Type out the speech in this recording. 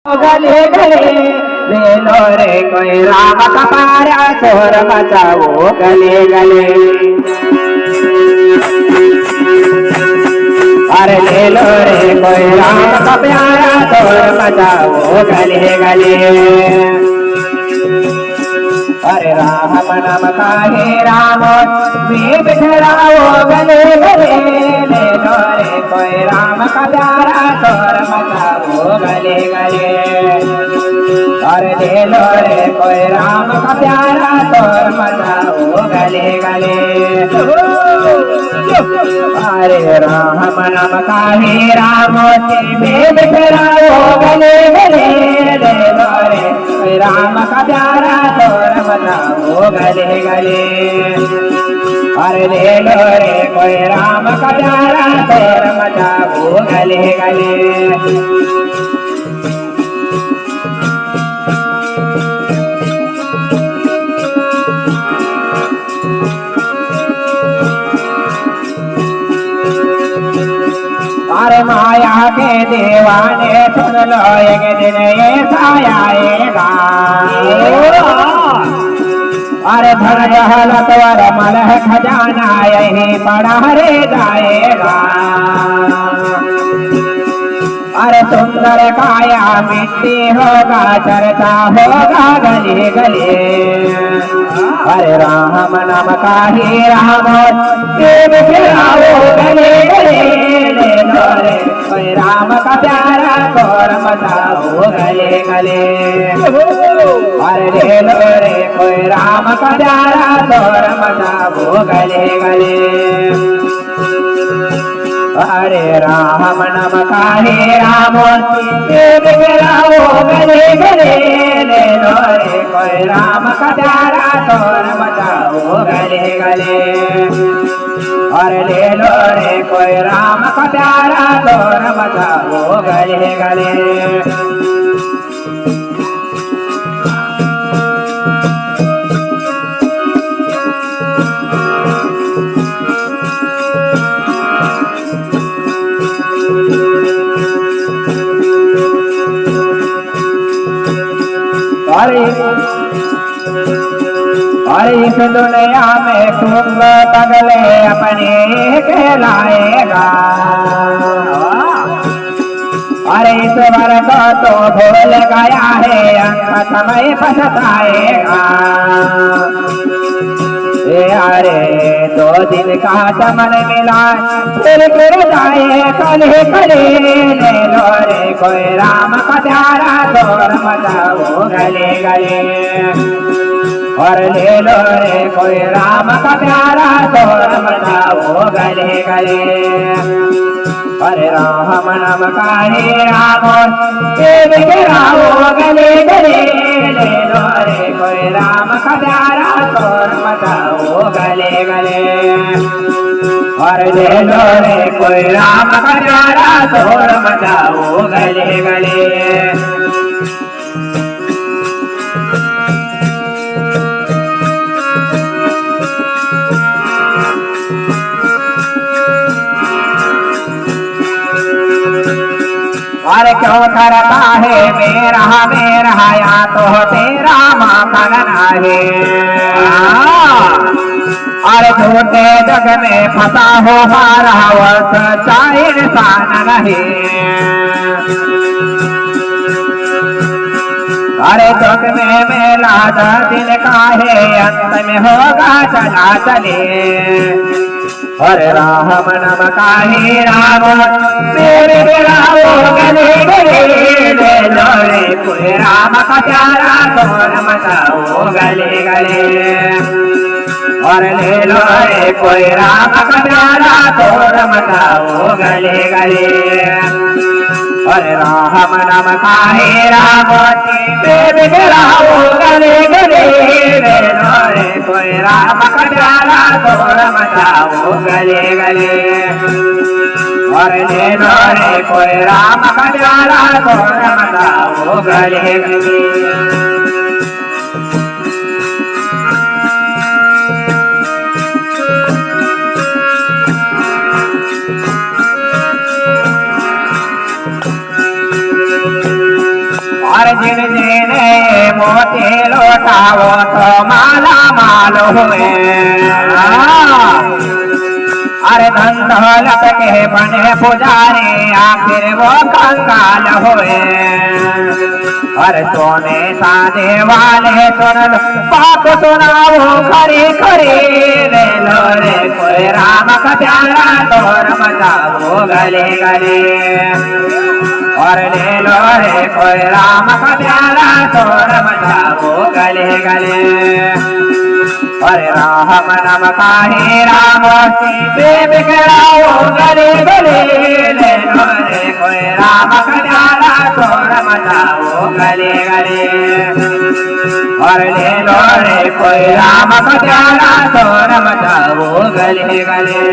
गले गले ले लो रे कोई राम का पारा शोर मचाओ गले गले अरे ले लो रे कोई राम का प्यारा शोर मचाओ गले गले अरे राम नाम का हे राम में बिखराओ गले गले ले लो रे कोई राम का प्यारा शोर मचाओ गले गले अरे ले लो रे कोई राम का प्यारा शोर मचाओ गले गले अरे राम नाम का हे राम में बिखराओ गले गले ले लो रे कोई राम का प्यारा शोर मचाओ गले गले अरे ले लो रे कोई राम का प्यारा शोर मचाओ गले गले अरे माया के दीवाने सुन लो एक दिन ये आएगा अरे धन दौलत वर मलह खजाना यही पड़ा रे जाएगा अरे सुंदर काया मिट्टी होगा चर्चा होगा गली गली अरे राम नाम का ही राम बिखराओ गले गले ले लो रे कोई राम का प्यारा शोर मचाओ गले गले अरे ले लो रे कोई राम का प्यारा शोर मचाओ गले गले अरे राम नाम का हे राम बिखराओ गले गले ले लो रे कोई राम का प्यारा शोर मचाओ गले गले अरे ले लो रे कोई राम का प्यारा शोर मचाओ गले गले अरे इस दुनिया में तुम पगले अपने कहलाएगा अरे ईश्वर को तो भूल गया है अंत समय पछताएगा अरे 2 दिन का चमन मिला फिर गिर जाए कले कले ले लो रे कोई राम का प्यारा शोर मचाओ गले गले और ले लो रे कोई राम का प्यारा शोर मचाओ गले गले अरे राम नाम का हे राम बिखराओ गले गले ले लो रे कोई राम का प्यारा शोर मचाओ गले गले और ले लो रे कोई राम का प्यारा शोर मचाओ गले गले अरे क्यों करता है मेरा मेरा या तो तेरा माखना है अरे झूठे जग में फंसा हो रहा वो सच्चा इंसान नहीं अरे दुख में मेला दिल का है अंत में होगा चला चले अरे राम नाम का ही राम बिखराओ गले गले ले लो रे कोई राम का प्यारा शोर मचाओ गले गले और ले लो रे कोई राम का प्यारा शोर मचाओ गले गले अरे राम नाम का हे राम बिखराओ गले गले ले लो रे कोई राम का प्यारा शोर मचाओ गले गले और ले लो रे कोई राम का प्यारा शोर मचाओ गले गले अर्जुन जी ने मोती लौटावो तो माला माल हुए अरे धन दौलत के बने पुजारी आखिर वो कंगाल हुए अरे सोने साधे वाले सुन लो बात सुनाओ खरी खरी ले लो रे कोई राम का प्यारा तोर मचाओ गले गले और ले लो रे कोई राम का प्यारा तोर मचाओ गले गले अरे राम नम काहे राम बिगड़ाओ गले गले ले लो रे कोई राम का प्यारा तोर मचाओ गले गले और ले लो रे कोई राम का प्यारा तोर मचाओ गले गले